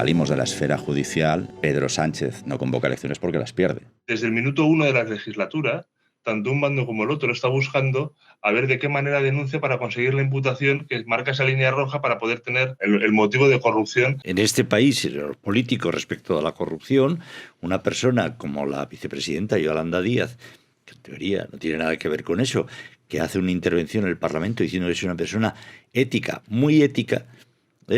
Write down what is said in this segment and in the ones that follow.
salimos de la esfera judicial, Pedro Sánchez no convoca elecciones porque las pierde. Desde el minuto 1 de la legislatura, tanto un bando como el otro está buscando a ver de qué manera denuncia para conseguir la imputación que marca esa línea roja para poder tener el motivo de corrupción. En este país, en los políticos respecto a la corrupción, una persona como la vicepresidenta Yolanda Díaz, que en teoría no tiene nada que ver con eso, que hace una intervención en el Parlamento diciendo que es una persona ética, muy ética,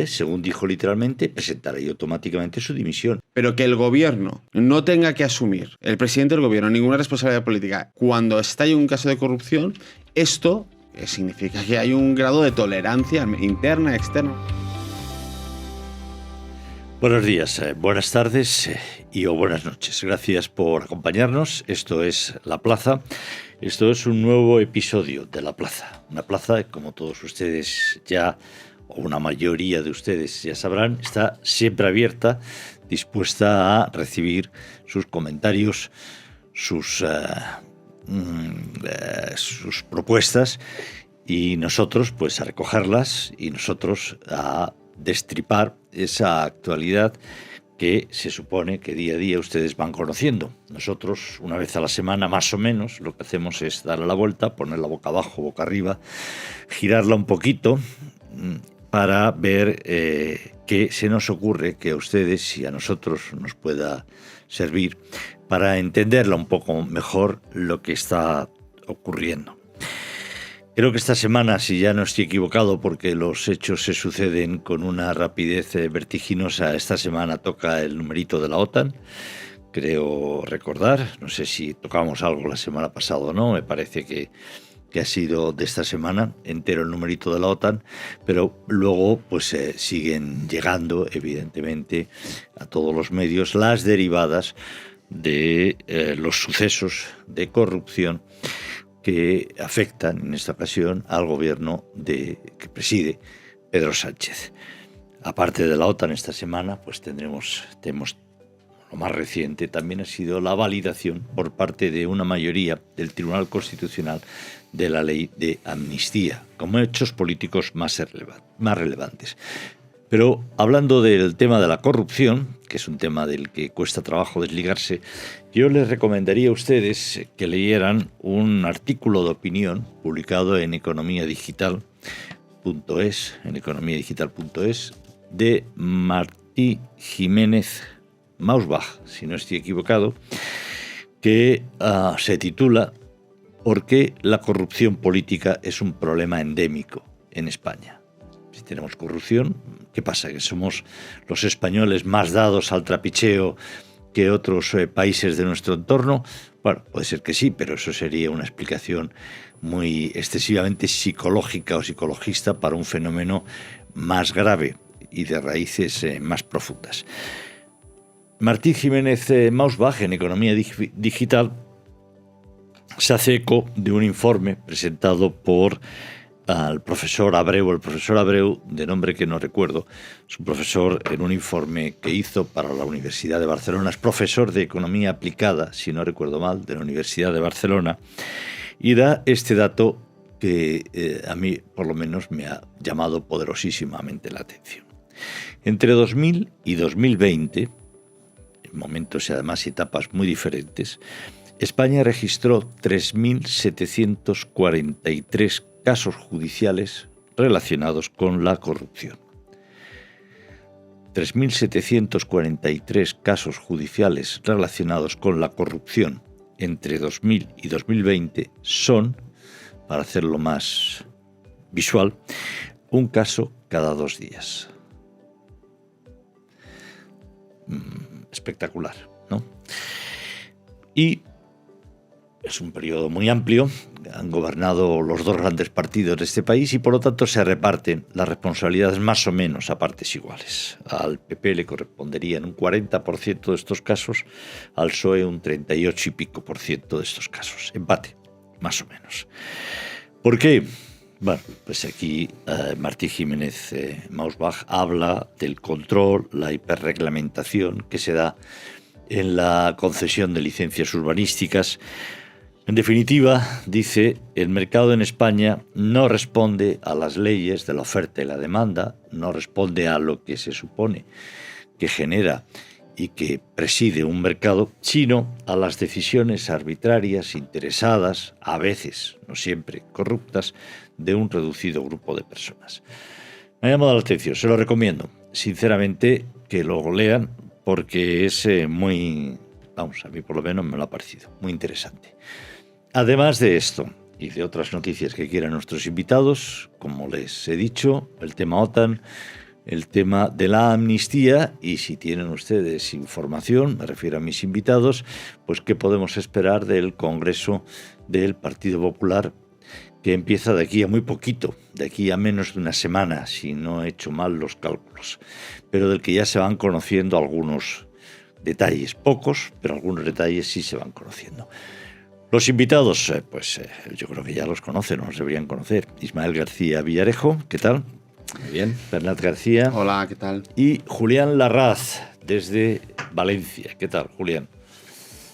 según dijo literalmente, presentará automáticamente su dimisión. Pero que el gobierno no tenga que asumir, el presidente del gobierno, ninguna responsabilidad política cuando estalle un caso de corrupción, esto significa que hay un grado de tolerancia interna, externa. Buenos días, buenas tardes o buenas noches. Gracias por acompañarnos. Esto es La Plaza. Esto es un nuevo episodio de La Plaza. Una plaza, como todos ustedes ya, o una mayoría de ustedes ya sabrán, está siempre abierta, dispuesta a recibir sus comentarios, sus propuestas, y nosotros pues a recogerlas y nosotros a destripar esa actualidad que se supone que día a día ustedes van conociendo. Nosotros, una vez a la semana más o menos, lo que hacemos es darle la vuelta, ponerla boca abajo, boca arriba, girarla un poquito para ver qué se nos ocurre que a ustedes y a nosotros nos pueda servir para entenderla un poco mejor lo que está ocurriendo. Creo que esta semana, si ya no estoy equivocado, porque los hechos se suceden con una rapidez vertiginosa, esta semana toca el numerito de la OTAN, creo recordar. No sé si tocamos algo la semana pasada o no, me parece que ha sido de esta semana entero el numerito de la OTAN, pero luego pues siguen llegando, evidentemente, a todos los medios las derivadas de los sucesos de corrupción que afectan en esta ocasión al gobierno que preside Pedro Sánchez. Aparte de la OTAN, esta semana pues tenemos lo más reciente también ha sido la validación por parte de una mayoría del Tribunal Constitucional de la ley de amnistía como hechos políticos más relevantes. Pero hablando del tema de la corrupción, que es un tema del que cuesta trabajo desligarse, yo les recomendaría a ustedes que leyeran un artículo de opinión publicado en economiadigital.es, de Martí Jiménez Mausbach, si no estoy equivocado, que se titula ¿Por qué la corrupción política es un problema endémico en España? Si tenemos corrupción, ¿qué pasa? ¿Que somos los españoles más dados al trapicheo que otros países de nuestro entorno? Bueno, puede ser que sí, pero eso sería una explicación muy excesivamente psicológica o psicologista para un fenómeno más grave y de raíces más profundas. Martí Jiménez Mausbach, en Economía Digital, se hace eco de un informe presentado por el profesor Abreu, de nombre que no recuerdo, es un profesor en un informe que hizo para la Universidad de Barcelona, es profesor de Economía Aplicada, si no recuerdo mal, de la Universidad de Barcelona, y da este dato que a mí, por lo menos, me ha llamado poderosísimamente la atención. Entre 2000 y 2020, en momentos y además etapas muy diferentes, España registró 3.743 casos judiciales relacionados con la corrupción. 3.743 casos judiciales relacionados con la corrupción entre 2000 y 2020 son, para hacerlo más visual, un caso cada 2 días. Espectacular, ¿no? Y es un periodo muy amplio, han gobernado los dos grandes partidos de este país y por lo tanto se reparten las responsabilidades más o menos a partes iguales. Al PP le correspondería en un 40% de estos casos, al PSOE un 38 y pico por ciento de estos casos. Empate, más o menos. ¿Por qué? Bueno, pues aquí Martí Jiménez Mausbach habla del control, la hiperreglamentación que se da en la concesión de licencias urbanísticas. En definitiva, dice, el mercado en España no responde a las leyes de la oferta y la demanda, no responde a lo que se supone que genera y que preside un mercado, sino a las decisiones arbitrarias, interesadas, a veces, no siempre, corruptas, de un reducido grupo de personas. Me ha llamado la atención, se lo recomiendo, sinceramente, que lo lean, porque es muy, vamos, a mí por lo menos me lo ha parecido, muy interesante. Además de esto, y de otras noticias que quieran nuestros invitados, como les he dicho, el tema OTAN, el tema de la amnistía, y si tienen ustedes información, me refiero a mis invitados, pues qué podemos esperar del Congreso del Partido Popular, que empieza de aquí a muy poquito, de aquí a menos de una semana, si no he hecho mal los cálculos, pero del que ya se van conociendo algunos detalles, pocos, pero algunos detalles sí se van conociendo. Los invitados, yo creo que ya los conocen, o los deberían conocer. Ismael García Villarejo, ¿qué tal? Muy bien. Bernat García. Hola, ¿qué tal? Y Julián Larraz, desde Valencia. ¿Qué tal, Julián?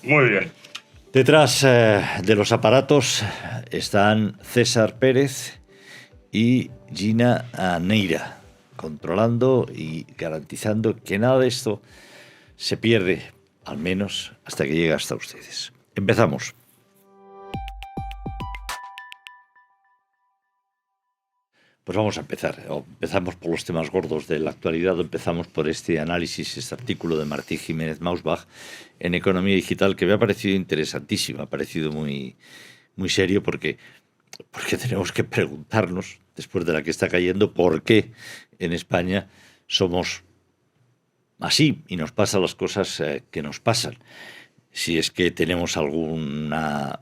Muy bien. Detrás de los aparatos están César Pérez y Gina Neira, controlando y garantizando que nada de esto se pierde, al menos hasta que llegue hasta ustedes. Empezamos. Pues vamos a empezar. Empezamos por los temas gordos de la actualidad. Empezamos por este análisis, este artículo de Martí Jiménez Mausbach en Economía Digital, que me ha parecido interesantísimo, me ha parecido muy, muy serio, porque tenemos que preguntarnos, después de la que está cayendo, por qué en España somos así y nos pasan las cosas que nos pasan. Si es que tenemos alguna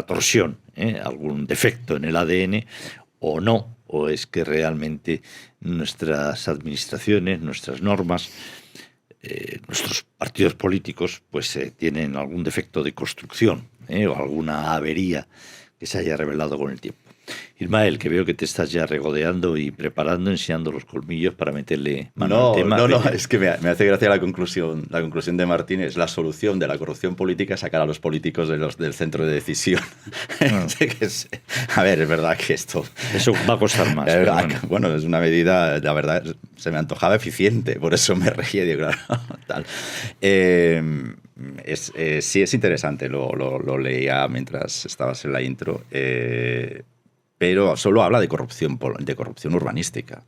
torsión, algún defecto en el ADN o no, o es que realmente nuestras administraciones, nuestras normas, nuestros partidos políticos, pues tienen algún defecto de construcción, o alguna avería que se haya revelado con el tiempo. Ismael, que veo que te estás ya regodeando y preparando, enseñando los colmillos para meterle mano al tema. No, es que me hace gracia la conclusión de Martín. Es la solución de la corrupción política, sacar a los políticos del centro de decisión. A ver, es verdad que esto... Eso va a costar más. Bueno, es una medida, la verdad, se me antojaba eficiente, por eso me reía, digo, claro, tal. Sí, es interesante, lo leía mientras estabas en la intro, pero solo habla de corrupción urbanística.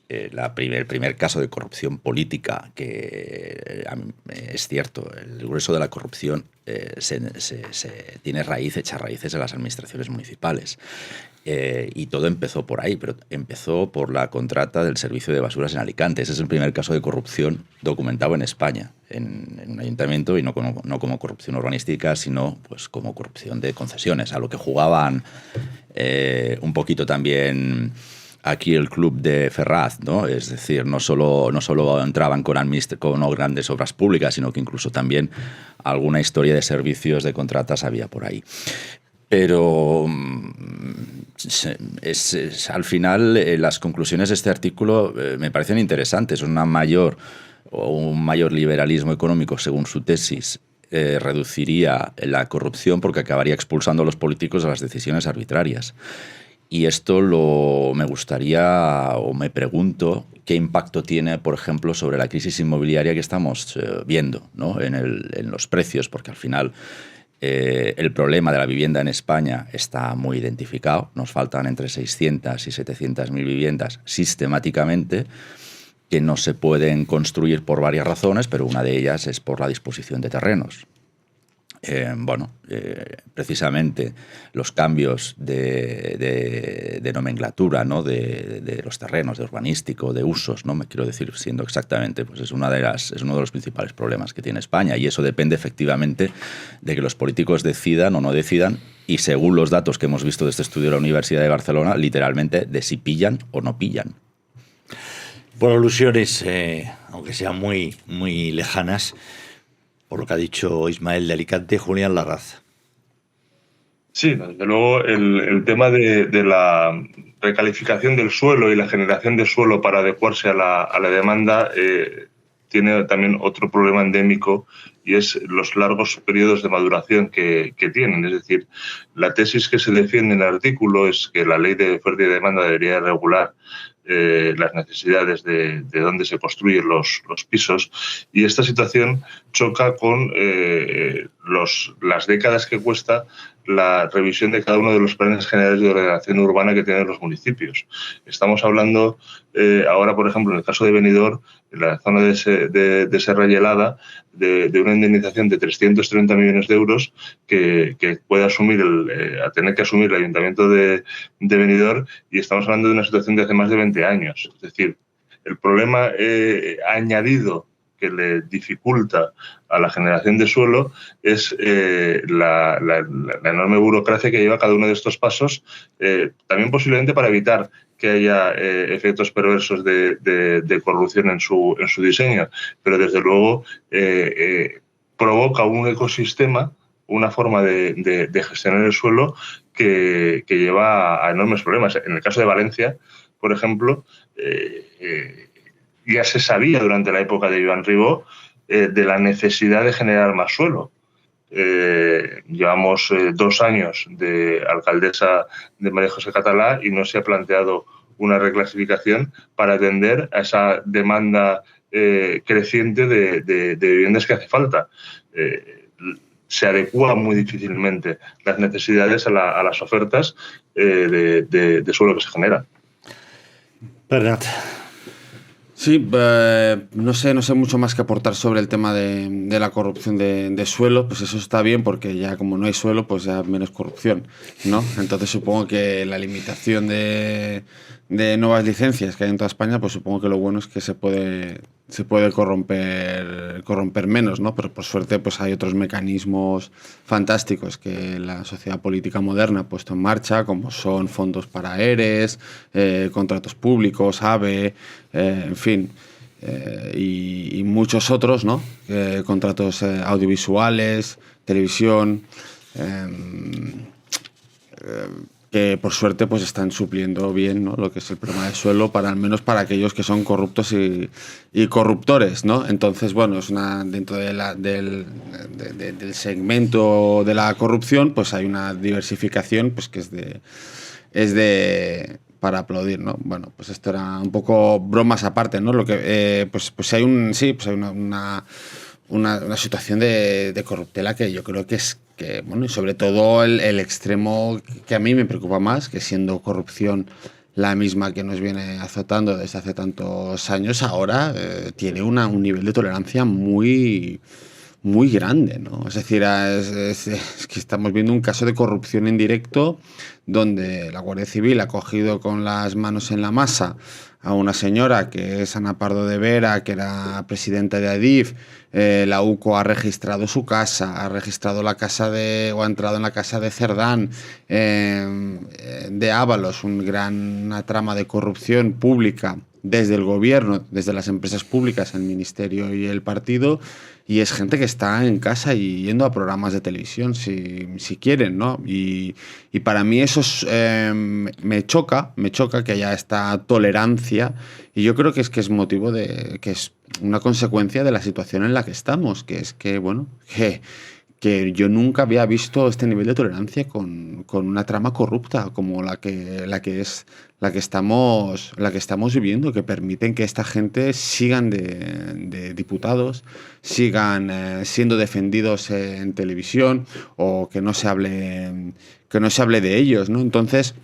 El primer caso de corrupción política, que es cierto, el grueso de la corrupción tiene echa raíces en las administraciones municipales. Y todo empezó por ahí, pero empezó por la contrata del servicio de basuras en Alicante. Ese es el primer caso de corrupción documentado en España, en un ayuntamiento, y no como corrupción urbanística, sino pues como corrupción de concesiones, a lo que jugaban un poquito también aquí el club de Ferraz, ¿no? Es decir, no solo entraban con grandes obras públicas, sino que incluso también alguna historia de servicios de contratas había por ahí. Pero al final las conclusiones de este artículo me parecen interesantes. Un mayor liberalismo económico, según su tesis, reduciría la corrupción porque acabaría expulsando a los políticos de las decisiones arbitrarias. Y esto me gustaría, o me pregunto, qué impacto tiene, por ejemplo, sobre la crisis inmobiliaria que estamos viendo, ¿no? en los precios, porque al final el problema de la vivienda en España está muy identificado. Nos faltan entre 600 y 700.000 viviendas sistemáticamente que no se pueden construir por varias razones, pero una de ellas es por la disposición de terrenos. Precisamente los cambios de nomenclatura, ¿no? de los terrenos, de urbanístico, de usos, no me quiero decir siendo exactamente, pues es uno de los principales problemas que tiene España, y eso depende efectivamente de que los políticos decidan o no decidan, y según los datos que hemos visto de este estudio de la Universidad de Barcelona, literalmente de si pillan o no pillan. Por alusiones, aunque sean muy, muy lejanas, por lo que ha dicho Ismael de Alicante, Julián Larraz. Sí, desde luego el tema de la recalificación del suelo y la generación de suelo para adecuarse a la demanda tiene también otro problema endémico, y es los largos periodos de maduración que tienen. Es decir, la tesis que se defiende en el artículo es que la ley de oferta y demanda debería regular las necesidades de dónde se construyen los pisos, y esta situación choca con las décadas que cuesta la revisión de cada uno de los planes generales de ordenación urbana que tienen los municipios. Estamos hablando ahora, por ejemplo, en el caso de Benidorm, en la zona de Serra y Helada, de una indemnización de 330 millones de euros que puede asumir a tener que asumir el Ayuntamiento de Benidorm, y estamos hablando de una situación de hace más de 20 años. Es decir, el problema añadido que le dificulta a la generación de suelo es la enorme burocracia que lleva cada uno de estos pasos, también posiblemente para evitar que haya efectos perversos de corrupción en su diseño, pero desde luego provoca un ecosistema, una forma de gestionar el suelo que lleva a enormes problemas. En el caso de Valencia, por ejemplo, ya se sabía durante la época de Joan Ribó de la necesidad de generar más suelo. Llevamos 2 años de alcaldesa de María José Catalá y no se ha planteado una reclasificación para atender a esa demanda creciente de viviendas que hace falta. Se adecúan muy difícilmente las necesidades a las ofertas de suelo que se generan. Bernat. Sí, no sé mucho más que aportar sobre el tema de la corrupción de suelo. Pues eso está bien, porque ya como no hay suelo, pues ya menos corrupción, ¿no? Entonces supongo que la limitación de nuevas licencias que hay en toda España, pues supongo que lo bueno es que se puede corromper menos, ¿no? Pero por suerte pues hay otros mecanismos fantásticos que la sociedad política moderna ha puesto en marcha, como son fondos para ERES, contratos públicos, AVE, en fin, y muchos otros, ¿no? Contratos audiovisuales, televisión, que por suerte pues están supliendo bien, ¿no? Lo que es el problema del suelo, al menos para aquellos que son corruptos y corruptores, ¿no? Entonces, bueno, es dentro del segmento de la corrupción, pues hay una diversificación pues que es de para aplaudir, ¿no? Bueno, pues esto era un poco bromas aparte, ¿no? Lo que pues hay una situación de corruptela que yo creo que es bueno, y sobre todo el extremo que a mí me preocupa más, que siendo corrupción la misma que nos viene azotando desde hace tantos años, ahora tiene un nivel de tolerancia muy, muy grande, ¿no? Es decir, es que estamos viendo un caso de corrupción en directo donde la Guardia Civil ha cogido con las manos en la masa a una señora que es Ana Pardo de Vera, que era presidenta de Adif. La UCO ha registrado su casa, ha registrado o ha entrado en la casa de Cerdán, de Ábalos, una trama de corrupción pública desde el gobierno, desde las empresas públicas, el ministerio y el partido, y es gente que está en casa y yendo a programas de televisión si quieren, ¿no? Y para mí eso me choca que haya esta tolerancia, y yo creo que es motivo que es una consecuencia de la situación en la que estamos, que es que, bueno, que yo nunca había visto este nivel de tolerancia con una trama corrupta como la que estamos viviendo, que permiten que esta gente sigan de diputados, sigan siendo defendidos en televisión, o que no se hable de ellos, ¿no? Entonces,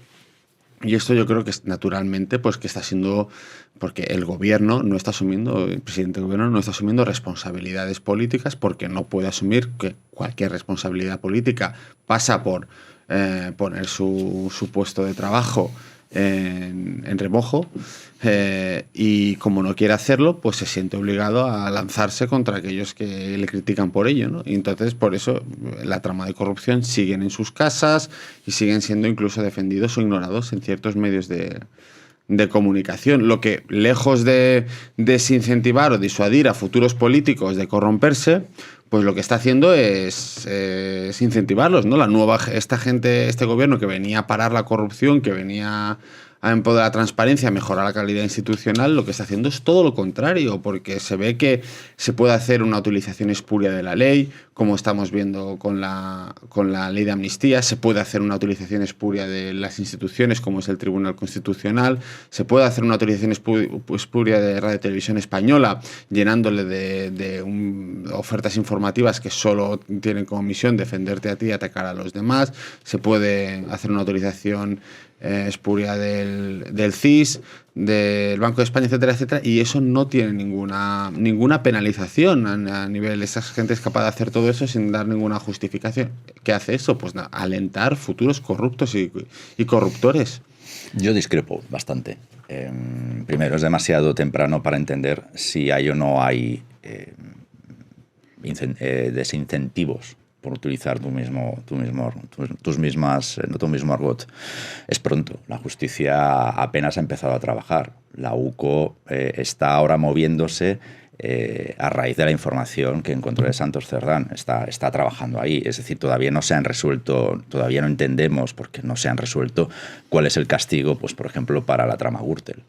y esto yo creo que es naturalmente pues que está siendo porque el presidente del gobierno no está asumiendo responsabilidades políticas, porque no puede asumir que cualquier responsabilidad política pasa por poner su puesto de trabajo en remojo, y como no quiere hacerlo, pues se siente obligado a lanzarse contra aquellos que le critican por ello, ¿no? Y entonces, por eso, la trama de corrupción siguen en sus casas y siguen siendo incluso defendidos o ignorados en ciertos medios de comunicación, lo que, lejos de desincentivar o disuadir a futuros políticos de corromperse, pues lo que está haciendo es incentivarlos, ¿no? Esta gente, este gobierno que venía a parar la corrupción, que venía en pro de la transparencia, mejorar la calidad institucional, lo que está haciendo es todo lo contrario, porque se ve que se puede hacer una utilización espuria de la ley, como estamos viendo con la ley de amnistía, se puede hacer una utilización espuria de las instituciones, como es el Tribunal Constitucional, se puede hacer una utilización espuria de Radio y Televisión Española, llenándole de ofertas informativas que solo tienen como misión defenderte a ti y atacar a los demás, se puede hacer una utilización espuria del CIS, del Banco de España, etcétera, etcétera, y eso no tiene ninguna penalización a nivel. Esa gente es capaz de hacer todo eso sin dar ninguna justificación. ¿Qué hace eso? Pues alentar futuros corruptos y corruptores. Yo discrepo bastante. Primero, es demasiado temprano para entender si hay o no hay desincentivos por utilizar tu mismo argot. Es pronto. La justicia apenas ha empezado a trabajar. La UCO está ahora moviéndose a raíz de la información que encontró de Santos Cerdán. Está trabajando ahí. Es decir, todavía no se han resuelto, todavía no entendemos porque no se han resuelto cuál es el castigo, pues, por ejemplo, para la trama Gürtel.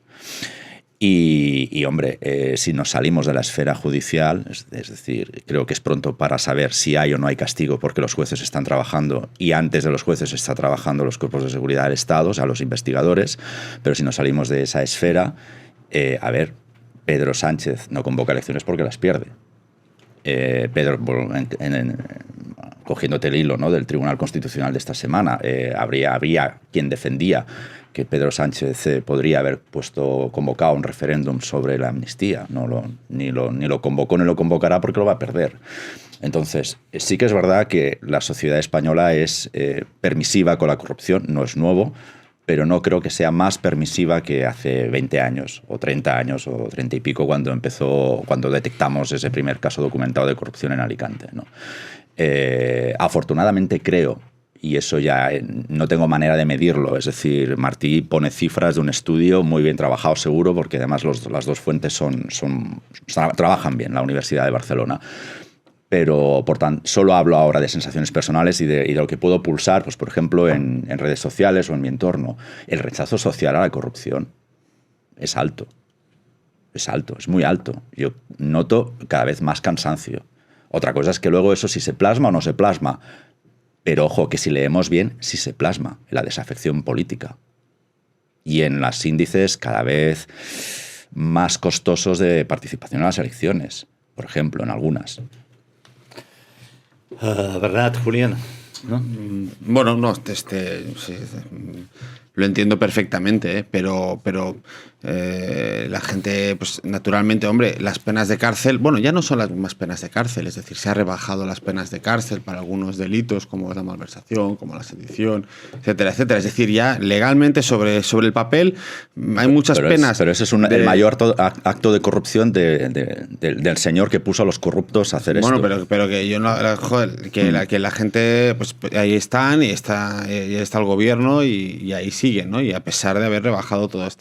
Y hombre, si nos salimos de la esfera judicial, es decir, creo que es pronto para saber si hay o no hay castigo porque los jueces están trabajando y antes de los jueces está trabajando los cuerpos de seguridad del Estado, o sea, los investigadores, pero si nos salimos de esa esfera, a ver, Pedro Sánchez no convoca elecciones porque las pierde. Pedro, cogiéndote el hilo, ¿no?, del Tribunal Constitucional de esta semana, habría quien defendía que Pedro Sánchez podría haber convocado un referéndum sobre la amnistía. Ni lo convocó ni lo convocará porque lo va a perder. Entonces, sí que es verdad que la sociedad española es permisiva con la corrupción, no es nuevo, pero no creo que sea más permisiva que hace 20 años, o 30 años, o 30 y pico, cuando detectamos ese primer caso documentado de corrupción en Alicante, ¿no? Afortunadamente creo, y eso ya no tengo manera de medirlo, es decir, Martí pone cifras de un estudio muy bien trabajado seguro, porque además las dos fuentes trabajan bien, la Universidad de Barcelona. Pero por tanto, solo hablo ahora de sensaciones personales y de lo que puedo pulsar, pues, por ejemplo, en redes sociales o en mi entorno. El rechazo social a la corrupción es alto. Es alto, es muy alto. Yo noto cada vez más cansancio. Otra cosa es que luego eso si se plasma o no se plasma. Pero ojo, que si leemos bien, sí se plasma en la desafección política. Y en los índices cada vez más costosos de participación en las elecciones. Por ejemplo, en algunas. ¿Verdad, Julián? ¿No? Bueno, no, sí, lo entiendo perfectamente, pero la gente, pues naturalmente, hombre, las penas de cárcel, bueno, ya no son las mismas penas de cárcel, es decir, se ha rebajado las penas de cárcel para algunos delitos como la malversación, como la sedición, etcétera, etcétera. Es decir, ya legalmente sobre el papel hay muchas penas. Pero ese es el mayor acto de corrupción del señor que puso a los corruptos a hacer esto. Bueno, pero que yo no, joder, que la gente, pues ahí están y está el gobierno y ahí siguen, ¿no? Y a pesar de haber rebajado todas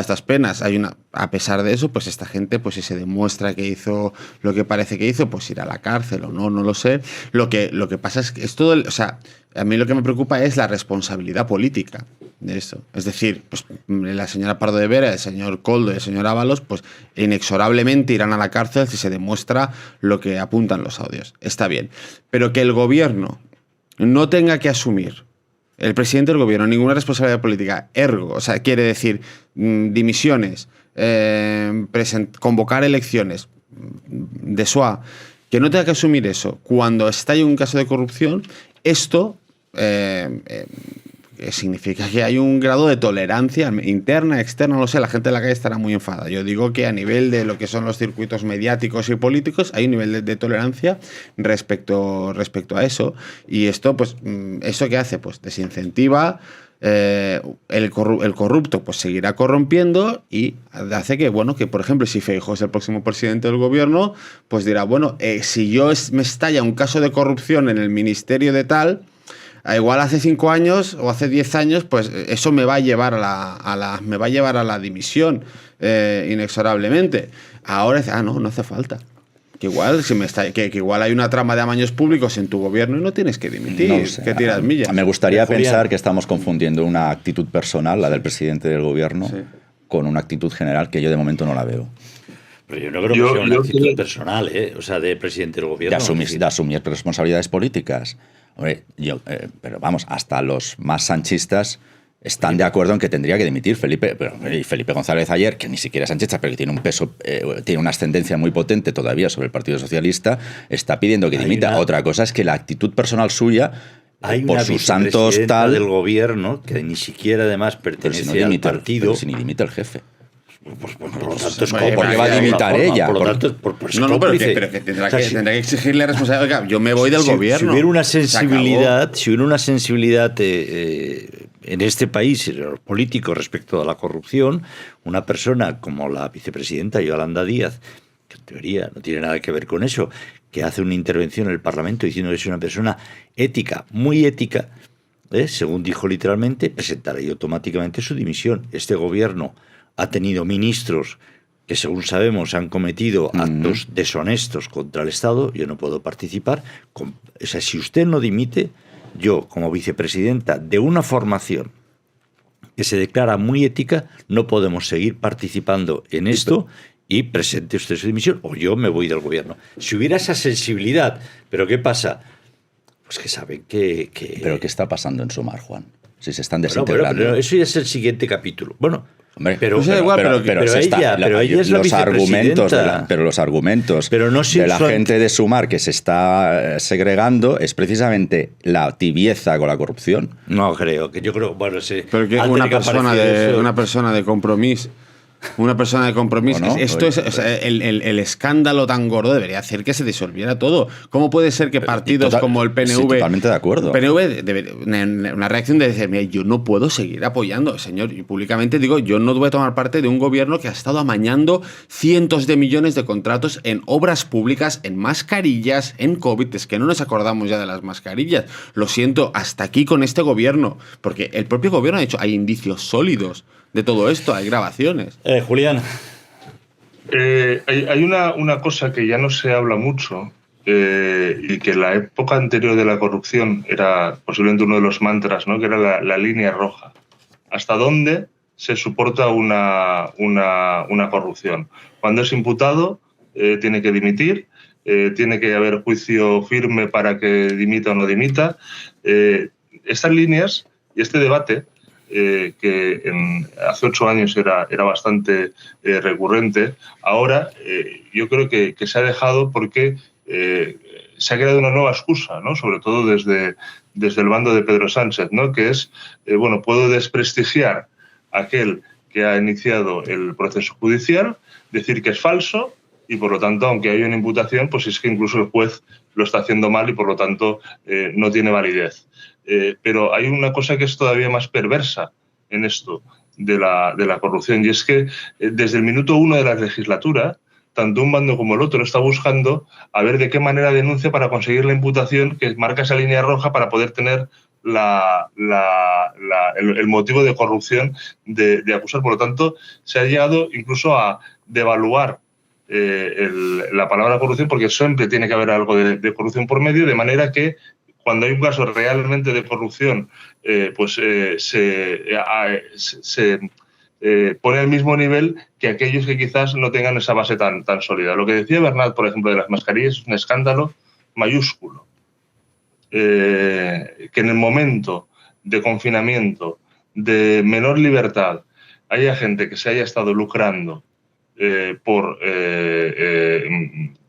estas penas, a pesar de eso, pues esta gente, pues si se demuestra que hizo lo que parece que hizo, pues irá a la cárcel o no lo sé. Lo que pasa es que es todo, o sea, a mí lo que me preocupa es la responsabilidad política de eso. Es decir, pues la señora Pardo de Vera, el señor Koldo y el señor Ábalos, pues inexorablemente irán a la cárcel si se demuestra lo que apuntan los audios. Está bien. Pero que el gobierno no tenga que asumir, el presidente del gobierno, ninguna responsabilidad política, ergo, o sea, quiere decir dimisiones, convocar elecciones, de SOA, que no tenga que asumir eso cuando estalle un caso de corrupción, esto significa que hay un grado de tolerancia interna, externa, no lo sé, la gente de la calle estará muy enfadada. Yo digo que a nivel de lo que son los circuitos mediáticos y políticos hay un nivel de tolerancia respecto a eso. Y esto, pues, ¿eso qué hace? Pues desincentiva. El corrupto pues seguirá corrompiendo y hace que, bueno, que por ejemplo si Feijóo es el próximo presidente del gobierno, pues dirá, bueno, si me estalla un caso de corrupción en el ministerio de tal, igual hace 5 años o hace 10 años, pues eso me va a llevar a la dimisión inexorablemente. Ahora no hace falta. Que igual hay una trama de amaños públicos en tu gobierno y no tienes que dimitir, No sé. que tiras millas. Me gustaría Julián. pensar que estamos confundiendo una actitud personal, la del presidente del gobierno, Sí. con una actitud general que yo de momento no la veo. Pero yo no creo que sea una actitud personal, o sea, de presidente del gobierno. De asumir responsabilidades políticas. Hombre, pero vamos, hasta los más sanchistas están de acuerdo en que tendría que dimitir Felipe González ayer, que ni siquiera es sanchista, pero que tiene un peso, tiene una ascendencia muy potente todavía sobre el Partido Socialista, está pidiendo que dimita. Otra cosa es que la actitud personal suya, hay por una sus santos vicepresidenta tal, del gobierno que ni siquiera además pertenece al partido. pero si ni dimite el jefe. Pues, por lo tanto, es Oye, ¿por qué va a dimitar ella? Por lo tanto, es No, cómplice. pero que tendrá, O sea, tendrá que exigirle responsabilidad. Oiga, yo me voy del gobierno. Si hubiera una Se sensibilidad, acabó. en este país, en los políticos respecto a la corrupción, una persona como la vicepresidenta Yolanda Díaz, que en teoría no tiene nada que ver con eso, que hace una intervención en el Parlamento diciendo que es una persona ética, muy ética, según dijo literalmente, presentará automáticamente su dimisión. Este gobierno ha tenido ministros que, según sabemos, han cometido actos deshonestos contra el Estado. Yo no puedo participar. O sea, si usted no dimite, yo, como vicepresidenta de una formación que se declara muy ética, no podemos seguir participando en esto y presente usted su dimisión o yo me voy del gobierno. Si hubiera esa sensibilidad, ¿pero qué pasa? Pues que saben que... ¿Pero qué está pasando en Sumar, Juan? Si se están Bueno, desintegrando. pero eso ya es el siguiente capítulo. Bueno, Hombre, pero ella es la los argumentos, vicepresidenta. pero los argumentos Pero no de la son- gente de Sumar que se está segregando es precisamente la tibieza con la corrupción. No creo, que yo creo, bueno, sí. Pero que antes de una persona de Compromís. Una persona de Compromís. Bueno, Esto es, o sea, el escándalo tan gordo debería hacer que se disolviera todo. ¿Cómo puede ser que partidos como el PNV... Sí, totalmente de acuerdo. Una reacción de decir, mira, yo no puedo seguir apoyando, señor. Y públicamente digo, yo no voy a tomar parte de un gobierno que ha estado amañando cientos de millones de contratos en obras públicas, en mascarillas, en COVID. Es que no nos acordamos ya de las mascarillas. Lo siento, hasta aquí con este gobierno. Porque el propio gobierno ha dicho, hay indicios sólidos de todo esto, hay grabaciones. Julián. Hay una cosa que ya no se habla mucho y que en la época anterior de la corrupción era posiblemente uno de los mantras, ¿no? Que era la línea roja. ¿Hasta dónde se soporta una corrupción? Cuando es imputado, tiene que dimitir, tiene que haber juicio firme para que dimita o no dimita. Estas líneas y este debate que hace 8 años era bastante recurrente, ahora yo creo que se ha dejado porque se ha creado una nueva excusa, ¿no? Sobre todo desde el bando de Pedro Sánchez, ¿no? Que es, bueno, puedo desprestigiar a aquel que ha iniciado el proceso judicial, decir que es falso y, por lo tanto, aunque haya una imputación, pues es que incluso el juez lo está haciendo mal y, por lo tanto, no tiene validez. Pero hay una cosa que es todavía más perversa en esto de la corrupción y es que desde el minuto 1 de la legislatura, tanto un bando como el otro está buscando a ver de qué manera denuncia para conseguir la imputación que marca esa línea roja para poder tener el motivo de corrupción de acusar. Por lo tanto, se ha llegado incluso a devaluar la palabra corrupción porque siempre tiene que haber algo de corrupción por medio, de manera que cuando hay un caso realmente de corrupción, se pone al mismo nivel que aquellos que quizás no tengan esa base tan sólida. Lo que decía Bernat, por ejemplo, de las mascarillas es un escándalo mayúsculo. Que en el momento de confinamiento, de menor libertad, haya gente que se haya estado lucrando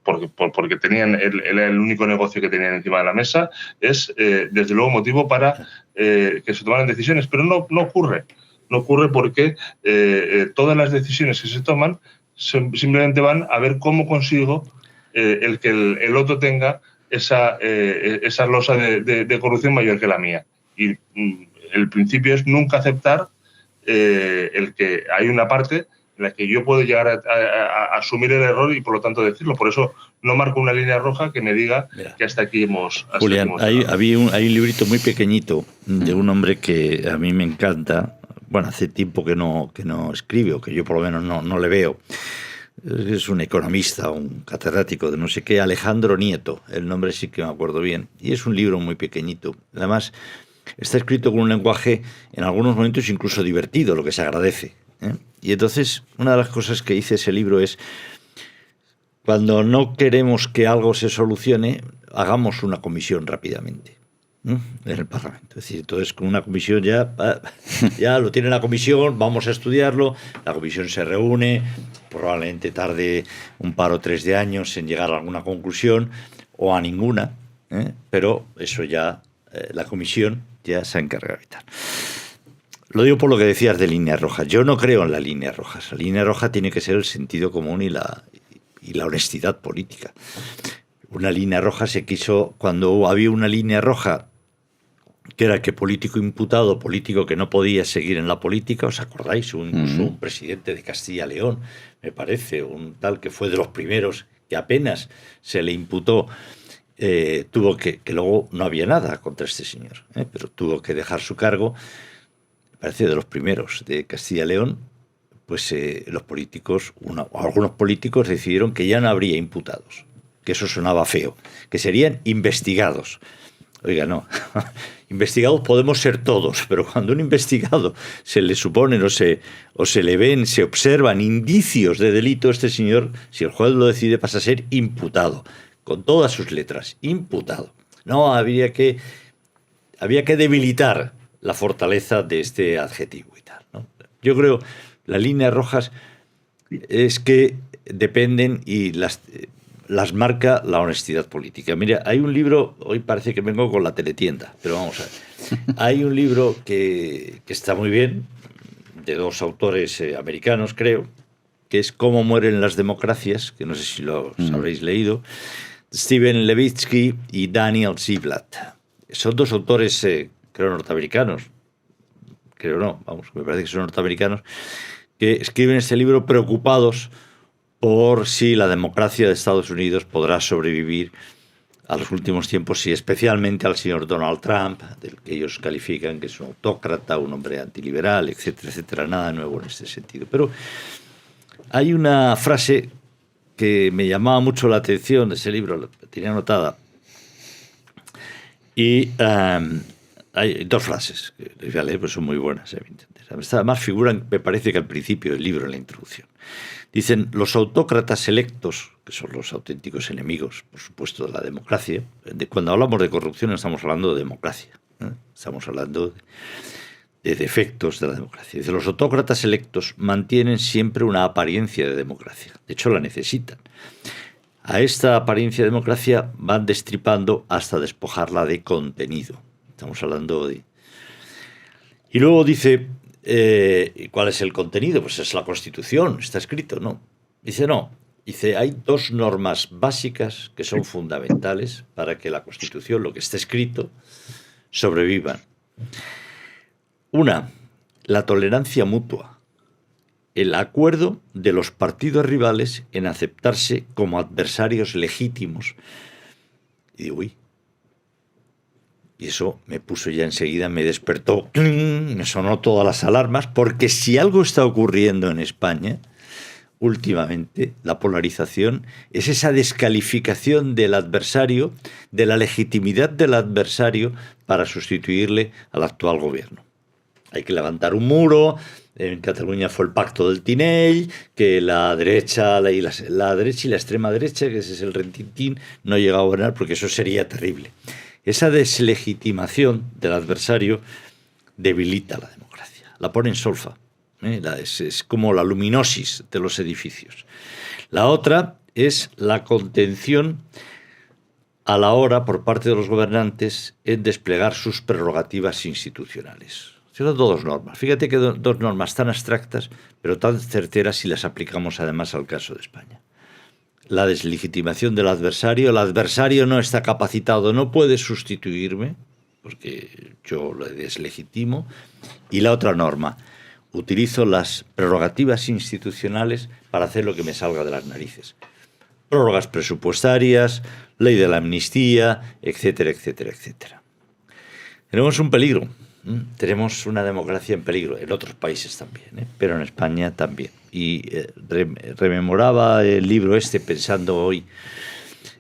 porque tenían el único negocio que tenían encima de la mesa, es desde luego motivo para que se tomaran decisiones. Pero no ocurre. No ocurre porque todas las decisiones que se toman simplemente van a ver cómo consigo el que el otro tenga esa losa de corrupción mayor que la mía. Y el principio es nunca aceptar el que hay una parte en la que yo puedo llegar a asumir el error y, por lo tanto, decirlo. Por eso no marco una línea roja que me diga que hasta aquí hemos... Julián, hay un librito muy pequeñito de un hombre que a mí me encanta. Bueno, hace tiempo que no escribe, o que yo por lo menos no le veo. es un economista, un catedrático de no sé qué, Alejandro Nieto, el nombre sí que me acuerdo bien, y es un libro muy pequeñito. Además, está escrito con un lenguaje en algunos momentos incluso divertido, lo que se agradece, ¿eh? Y entonces, una de las cosas que dice ese libro es: cuando no queremos que algo se solucione, hagamos una comisión rápidamente, ¿no?, en el Parlamento. Es decir, entonces con una comisión ya lo tiene la comisión, vamos a estudiarlo, la comisión se reúne, probablemente tarde un par o tres de años en llegar a alguna conclusión o a ninguna, ¿eh? Pero eso ya, la comisión ya se encarga de evitar. Lo digo por lo que decías de líneas rojas. Yo no creo en las líneas rojas. La línea roja tiene que ser el sentido común y la honestidad política. Una línea roja se quiso, cuando había una línea roja, que era que político imputado, político que no podía seguir en la política, ¿os acordáis? Incluso un presidente de Castilla y León, me parece, un tal que fue de los primeros que apenas se le imputó, tuvo que luego no había nada contra este señor, pero tuvo que dejar su cargo, me parece de los primeros de Castilla y León. Pues los políticos, algunos políticos decidieron que ya no habría imputados, que eso sonaba feo, que serían investigados. Oiga, no, investigados podemos ser todos, pero cuando a un investigado se le suponen o se le ven, se observan indicios de delito, este señor, si el juez lo decide, pasa a ser imputado, con todas sus letras, imputado. No, había que debilitar la fortaleza de este adjetivo y tal, ¿no? Yo creo... Las líneas rojas es que dependen y las marca la honestidad política. Mira, hay un libro, hoy parece que vengo con la teletienda, pero vamos a ver. Hay un libro que está muy bien, de dos autores americanos, creo, que es Cómo mueren las democracias, que no sé si lo habréis leído, Steven Levitsky y Daniel Ziblatt. Son dos autores, creo, norteamericanos. Creo no, vamos, me parece que son norteamericanos, que escriben este libro preocupados por si la democracia de Estados Unidos podrá sobrevivir a los últimos tiempos y especialmente al señor Donald Trump, del que ellos califican que es un autócrata, un hombre antiliberal, etcétera, etcétera. Nada nuevo en este sentido. Pero hay una frase que me llamaba mucho la atención de ese libro, la tenía anotada, y hay dos frases que les voy a leer, pues son muy buenas, evidentemente. Además figuran, me parece que al principio del libro, en la introducción. Dicen: los autócratas electos, que son los auténticos enemigos, por supuesto, de la democracia. Cuando hablamos de corrupción no estamos hablando de democracia, ¿eh? Estamos hablando de defectos de la democracia. Dicen: los autócratas electos mantienen siempre una apariencia de democracia. De hecho, la necesitan. A esta apariencia de democracia van destripando hasta despojarla de contenido. Estamos hablando de... Y luego dice... ¿cuál es el contenido? Pues es la Constitución, está escrito, ¿no? Dice, no. Dice, hay dos normas básicas que son fundamentales para que la Constitución, lo que esté escrito, sobreviva. Una, la tolerancia mutua. El acuerdo de los partidos rivales en aceptarse como adversarios legítimos. Y digo, uy. Y eso me puso ya enseguida, me despertó, me sonó todas las alarmas, porque si algo está ocurriendo en España, últimamente, la polarización, es esa descalificación del adversario, de la legitimidad del adversario para sustituirle al actual gobierno. Hay que levantar un muro. En Cataluña fue el pacto del Tinell, que la derecha y la extrema derecha, que ese es el rentintín, no llega a gobernar porque eso sería terrible. Esa deslegitimación del adversario debilita la democracia, la pone en solfa. Es como la luminosis de los edificios. La otra es la contención a la hora por parte de los gobernantes en desplegar sus prerrogativas institucionales. Son dos normas. Fíjate que dos normas tan abstractas, pero tan certeras si las aplicamos además al caso de España. La deslegitimación del adversario. El adversario no está capacitado, no puede sustituirme, porque yo lo deslegitimo. Y la otra norma, utilizo las prerrogativas institucionales para hacer lo que me salga de las narices. Prórrogas presupuestarias, ley de la amnistía, etcétera, etcétera, etcétera. Tenemos un peligro tenemos una democracia en peligro, en otros países también, pero en España también. Y rememoraba el libro pensando hoy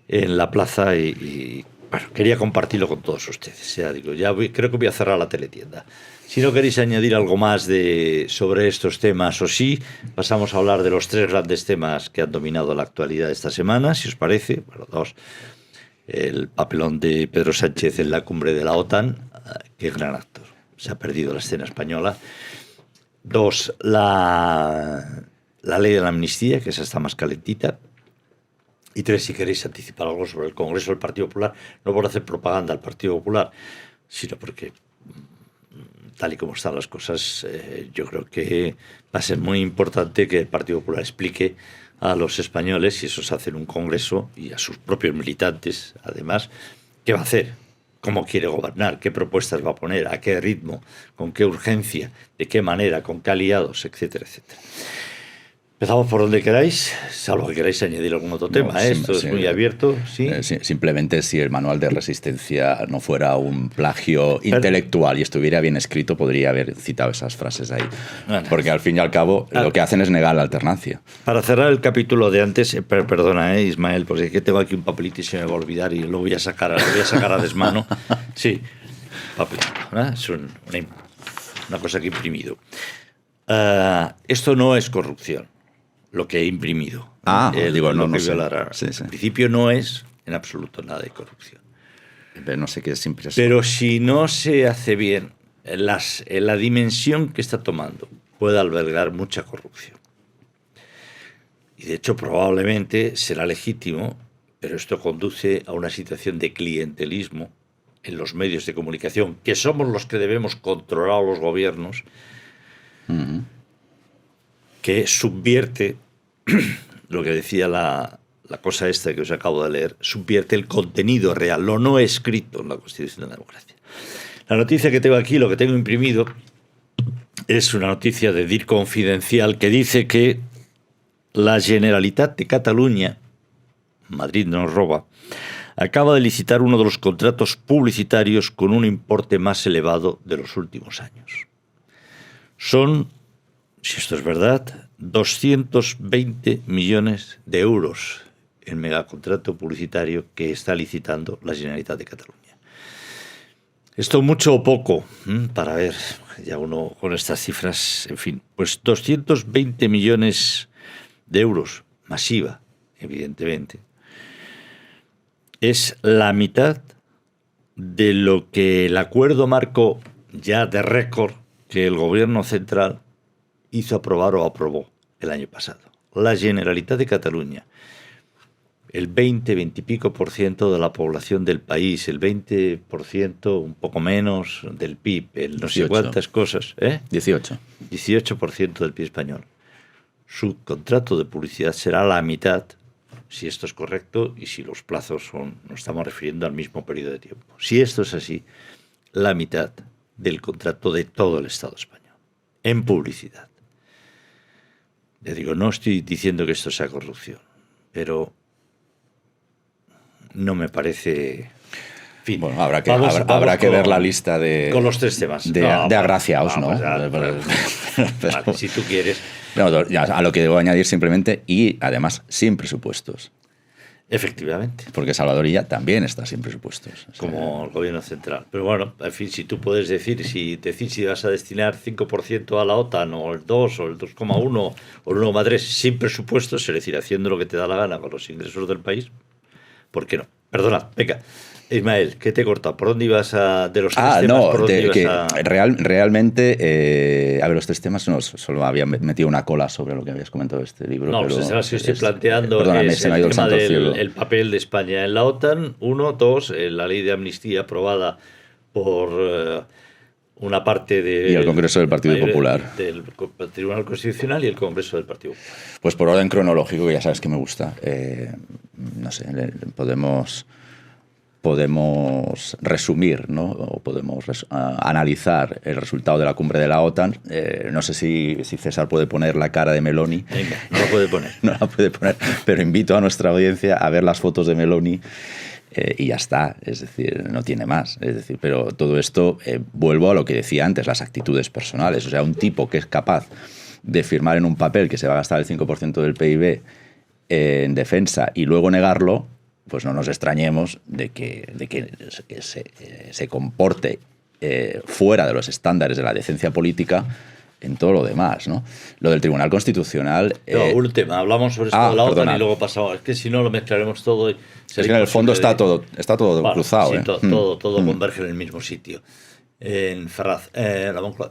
en la plaza y bueno, quería compartirlo con todos ustedes. Ya digo, creo que voy a cerrar la teletienda. Si no queréis añadir algo más sobre estos temas o sí, pasamos a hablar de los 3 grandes temas que han dominado la actualidad esta semana, si os parece. Bueno, 2, el papelón de Pedro Sánchez en la cumbre de la OTAN, qué gran actor, se ha perdido la escena española. 2, la ley de la amnistía, que esa está más calentita. Y 3, si queréis anticipar algo sobre el Congreso del Partido Popular, no por hacer propaganda al Partido Popular, sino porque, tal y como están las cosas, yo creo que va a ser muy importante que el Partido Popular explique a los españoles, si esos hacen un congreso, y a sus propios militantes, además, qué va a hacer, cómo quiere gobernar, qué propuestas va a poner, a qué ritmo, con qué urgencia, de qué manera, con qué aliados, etcétera, etcétera. Empezamos por donde queráis, salvo que queráis añadir algún otro tema. Esto es muy abierto. ¿Sí? Simplemente si el manual de resistencia no fuera un plagio intelectual y estuviera bien escrito, podría haber citado esas frases ahí. Bueno, porque al fin y al cabo lo que hacen es negar la alternancia. Para cerrar el capítulo de antes, perdona, Ismael, porque es que tengo aquí un papelito y se me va a olvidar y lo voy a sacar a desmano. Sí, papelito. Es una cosa que he imprimido. Esto no es corrupción. Lo que he imprimido. No sé. En principio no es en absoluto nada de corrupción. Pero no sé qué es impresión. Pero si no se hace bien, la dimensión que está tomando puede albergar mucha corrupción. Y de hecho probablemente será legítimo, pero esto conduce a una situación de clientelismo en los medios de comunicación, que somos los que debemos controlar a los gobiernos, que subvierte lo que decía la cosa esta que os acabo de leer, subvierte el contenido real, lo no escrito en la Constitución de la democracia. La noticia que tengo aquí, lo que tengo imprimido, es una noticia de DIR Confidencial que dice que la Generalitat de Cataluña, Madrid nos roba, acaba de licitar uno de los contratos publicitarios con un importe más elevado de los últimos años. Son, si esto es verdad, 220 millones de euros en megacontrato publicitario que está licitando la Generalitat de Cataluña. Esto mucho o poco, para ver, ya uno con estas cifras, en fin, pues 220 millones de euros, masiva, evidentemente, es la mitad de lo que el acuerdo marco ya de récord que el gobierno central hizo aprobar o aprobó el año pasado. La Generalitat de Cataluña, el 20 y pico por ciento de la población del país, el 20%, un poco menos, del PIB, el no 18. Sé cuántas cosas. 18% del PIB español. Su contrato de publicidad será la mitad, si esto es correcto y si los plazos nos estamos refiriendo al mismo periodo de tiempo. Si esto es así, la mitad del contrato de todo el Estado español, en publicidad. Ya digo, no estoy diciendo que esto sea corrupción, pero no me parece... En fin, bueno, habrá que ver la lista de... Con los 3 temas. De agraciados, ¿no? Vale, si tú quieres. No, a lo que debo añadir simplemente, y además sin presupuestos. Efectivamente. Porque Salvador Illa también está sin presupuestos. Como el gobierno central. Pero bueno, en fin, si tú puedes decir si vas a destinar 5% a la OTAN, o el 2, o el 2,1, o el 1,3 sin presupuestos, es decir, haciendo lo que te da la gana con los ingresos del país, ¿por qué no? Perdona, venga. Ismael, ¿qué te he cortado? ¿Por dónde ibas de los 3 temas? No, ¿por dónde ibas realmente, a ver, los 3 temas, no, solo había metido una cola sobre lo que habías comentado de este libro. No, pero pues los que estoy planteando es el tema del papel de España en la OTAN, 1, 2, la ley de amnistía aprobada por una parte de... Y el Congreso del Partido Popular. Del Tribunal Constitucional y el Congreso del Partido Popular. Pues por orden cronológico, que ya sabes que me gusta, no sé, podemos resumir, ¿no? O podemos analizar el resultado de la cumbre de la OTAN. No sé si César puede poner la cara de Meloni. Venga, no la puede poner. No la puede poner, pero invito a nuestra audiencia a ver las fotos de Meloni y ya está, es decir, no tiene más. Es decir, pero todo esto, vuelvo a lo que decía antes, las actitudes personales. O sea, un tipo que es capaz de firmar en un papel que se va a gastar el 5% del PIB en defensa y luego negarlo, pues no nos extrañemos de que se comporte fuera de los estándares de la decencia política en todo lo demás, ¿no? Lo del Tribunal Constitucional... un tema, hablamos sobre esto de la OTAN perdonad. y luego pasamos. Es que si no lo mezclaremos todo... Es que en el fondo está todo Bueno, cruzado. Sí, todo converge en el mismo sitio. En Ferraz, la Moncloa.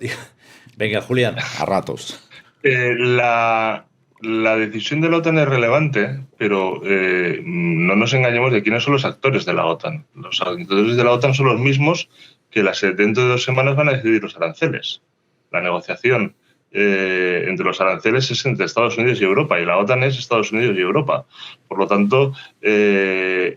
Venga, Julián. A ratos. La decisión de la OTAN es relevante, pero no nos engañemos de quiénes son los actores de la OTAN. Los actores de la OTAN son los mismos que dentro de 2 semanas van a decidir los aranceles. La negociación entre los aranceles es entre Estados Unidos y Europa, y la OTAN es Estados Unidos y Europa. Por lo tanto,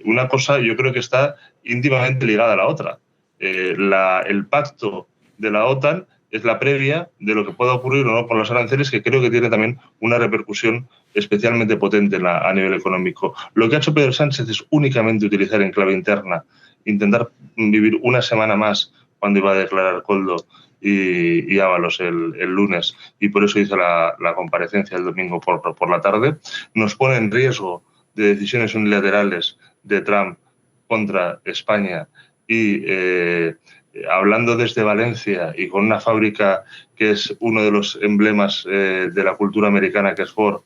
una cosa yo creo que está íntimamente ligada a la otra. El pacto de la OTAN es la previa de lo que pueda ocurrir o no con los aranceles, que creo que tiene también una repercusión especialmente potente a nivel económico. Lo que ha hecho Pedro Sánchez es únicamente utilizar en clave interna, intentar vivir una semana más cuando iba a declarar Koldo y Ábalos el lunes, y por eso hizo la comparecencia el domingo por la tarde. Nos pone en riesgo de decisiones unilaterales de Trump contra España y hablando desde Valencia y con una fábrica que es uno de los emblemas de la cultura americana, que es Ford,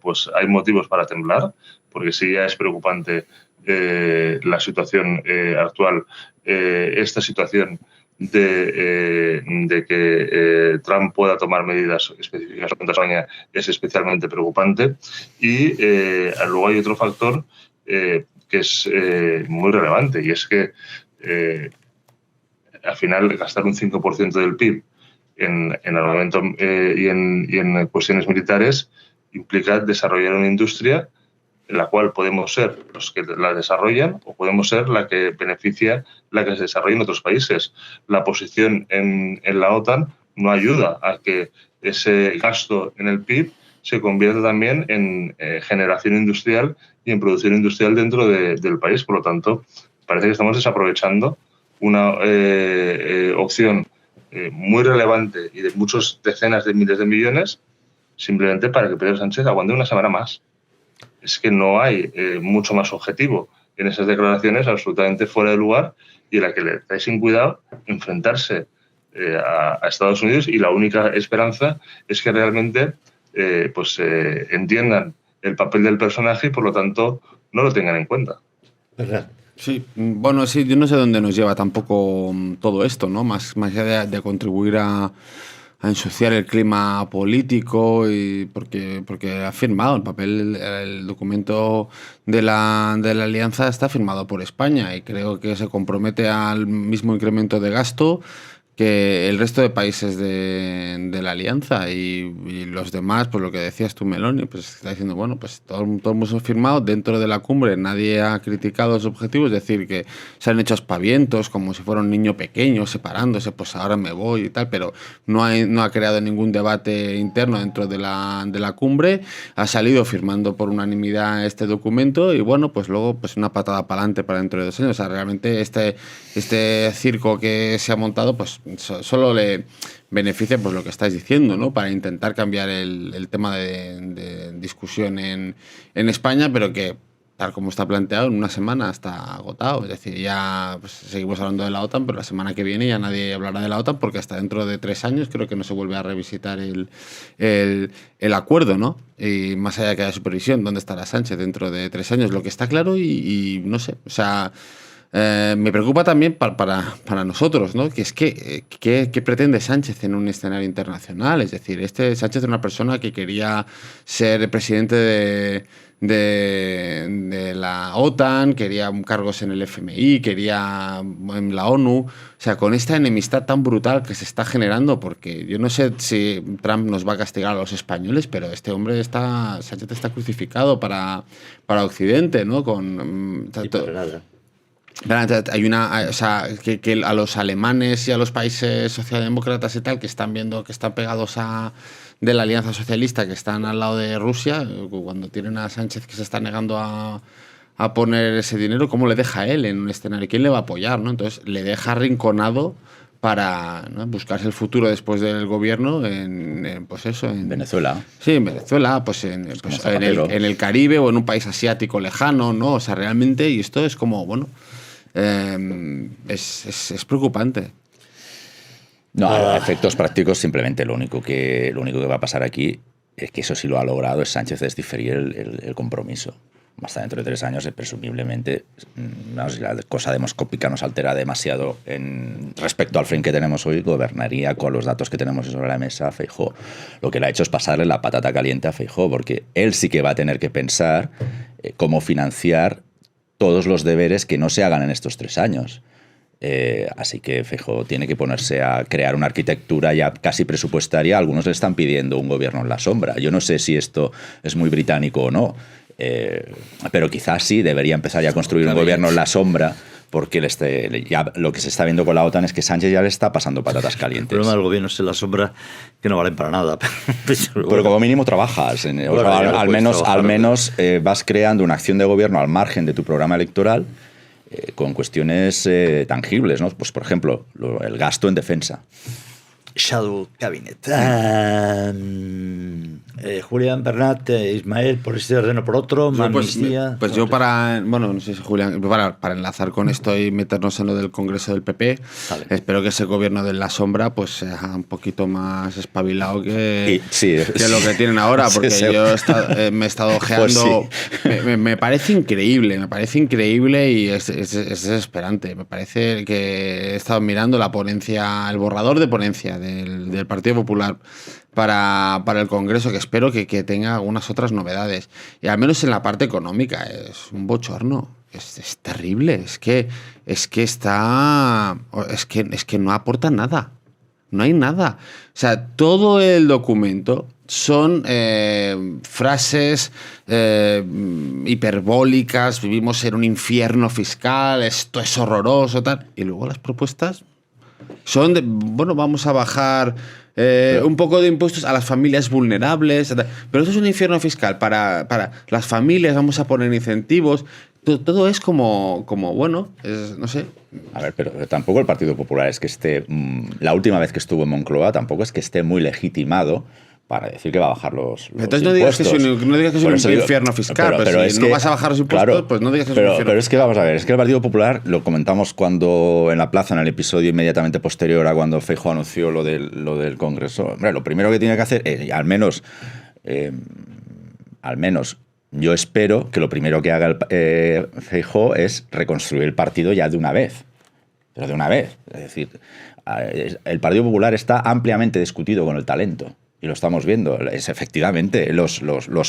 pues hay motivos para temblar, porque sí ya es preocupante la situación actual, esta situación de que Trump pueda tomar medidas específicas contra España es especialmente preocupante. Y luego hay otro factor que es muy relevante, y es que al final gastar un 5% del PIB en armamento y en cuestiones militares implica desarrollar una industria en la cual podemos ser los que la desarrollan o podemos ser la que beneficia la que se desarrolla en otros países. La posición en la OTAN no ayuda a que ese gasto en el PIB se convierta también en generación industrial y en producción industrial dentro del país. Por lo tanto, parece que estamos desaprovechando una opción muy relevante y de muchas decenas de miles de millones simplemente para que Pedro Sánchez aguante una semana más. Es que no hay mucho más objetivo en esas declaraciones absolutamente fuera de lugar, y en la que le trae sin cuidado enfrentarse a Estados Unidos, y la única esperanza es que realmente entiendan el papel del personaje y por lo tanto no lo tengan en cuenta. ¿Verdad? Sí, bueno, sí, yo no sé dónde nos lleva tampoco todo esto, ¿no? Más allá de contribuir a ensuciar el clima político, y porque ha firmado el documento de la alianza está firmado por España, y creo que se compromete al mismo incremento de gasto que el resto de países de la alianza, y los demás, pues lo que decías tú, Meloni, pues está diciendo, bueno, pues todos hemos firmado dentro de la cumbre, nadie ha criticado los objetivos, es decir, que se han hecho aspavientos como si fuera un niño pequeño separándose, pues ahora me voy y tal, pero no ha creado ningún debate interno dentro de la cumbre, ha salido firmando por unanimidad este documento, y bueno, pues luego pues una patada para adelante para dentro de 2 años. O sea, realmente este circo que se ha montado, pues solo le beneficia, pues lo que estáis diciendo, ¿no? Para intentar cambiar el tema de discusión en España, pero que tal como está planteado, en una semana está agotado. Es decir, ya pues, seguimos hablando de la OTAN, pero la semana que viene ya nadie hablará de la OTAN, porque hasta dentro de 3 años creo que no se vuelve a revisitar el acuerdo, ¿no? Y más allá de que haya supervisión, ¿dónde estará Sánchez dentro de 3 años? Lo que está claro y no sé, o sea... me preocupa también para nosotros, ¿no? Que es ¿qué pretende Sánchez en un escenario internacional? Es decir, Sánchez es una persona que quería ser presidente de la OTAN, quería cargos en el FMI, quería en la ONU. O sea, con esta enemistad tan brutal que se está generando, porque yo no sé si Trump nos va a castigar a los españoles, pero este hombre Sánchez está crucificado para Occidente, ¿no? Hay o sea, que a los alemanes y a los países socialdemócratas y tal, que están viendo que están pegados de la alianza socialista, que están al lado de Rusia, cuando tienen a Sánchez que se está negando a a poner ese dinero, ¿cómo le deja él en un escenario? ¿Quién le va a apoyar, no? Entonces le deja arrinconado para, ¿no?, buscarse el futuro después del gobierno pues eso, en Venezuela. Sí, en Venezuela, pues en el Caribe o en un país asiático lejano, ¿no? O sea, realmente, y esto es como, bueno, es preocupante. No, a efectos prácticos, simplemente lo único que va a pasar aquí es que eso sí lo ha logrado es Sánchez, es diferir el compromiso. Hasta dentro de 3 años, presumiblemente, no, si la cosa demoscópica nos altera demasiado respecto al frame que tenemos hoy, gobernaría con los datos que tenemos sobre la mesa Feijóo. Lo que le ha hecho es pasarle la patata caliente a Feijóo, porque él sí que va a tener que pensar cómo financiar todos los deberes que no se hagan en estos 3 años. Así que Feijóo tiene que ponerse a crear una arquitectura ya casi presupuestaria. Algunos le están pidiendo un gobierno en la sombra. Yo no sé si esto es muy británico o no, pero quizás sí debería empezar ya a construir un gobierno en la sombra, porque ya lo que se está viendo con la OTAN es que Sánchez ya le está pasando patatas calientes. El problema del gobierno es en la sombra, que no valen para nada. Pero como mínimo trabajas. Al menos vas creando una acción de gobierno al margen de tu programa electoral, con cuestiones tangibles, ¿no? Pues, por ejemplo, el gasto en defensa. Shadow Cabinet. Julián, Bernat, Ismael, por este orden o por otro, pues yo bueno, no sé si Julián, para enlazar con esto y meternos en lo del Congreso del PP, vale. Espero que ese gobierno de la sombra pues sea un poquito más espabilado que lo que tienen ahora, porque yo me he estado ojeando. Pues sí. me parece increíble y es desesperante. Me parece que he estado mirando la ponencia, el borrador de ponencia del Partido Popular para el Congreso, que espero que tenga algunas otras novedades. Y al menos en la parte económica es un bochorno. Es terrible. Es que no aporta nada. No hay nada. O sea, todo el documento son frases hiperbólicas. Vivimos en un infierno fiscal. Esto es horroroso, tal. Y luego las propuestas son vamos a bajar un poco de impuestos a las familias vulnerables, pero esto es un infierno fiscal para las familias, vamos a poner incentivos. Todo es como bueno, no sé. A ver, pero tampoco el Partido Popular es que esté, la última vez que estuvo en Moncloa, tampoco es que esté muy legitimado para decir que va a bajar los Entonces no digas que es un infierno fiscal, pero si no vas a bajar los impuestos, claro, pues no digas que es un infierno. Pero es que vamos a ver, es que el Partido Popular, lo comentamos en la plaza, en el episodio inmediatamente posterior a cuando Feijóo anunció lo del Congreso. Hombre, lo primero que tiene que hacer, al menos yo espero que lo primero que haga Feijóo es reconstruir el partido ya de una vez. Pero de una vez. Es decir, el Partido Popular está ampliamente discutido con el talento. Y lo estamos viendo. Es efectivamente, los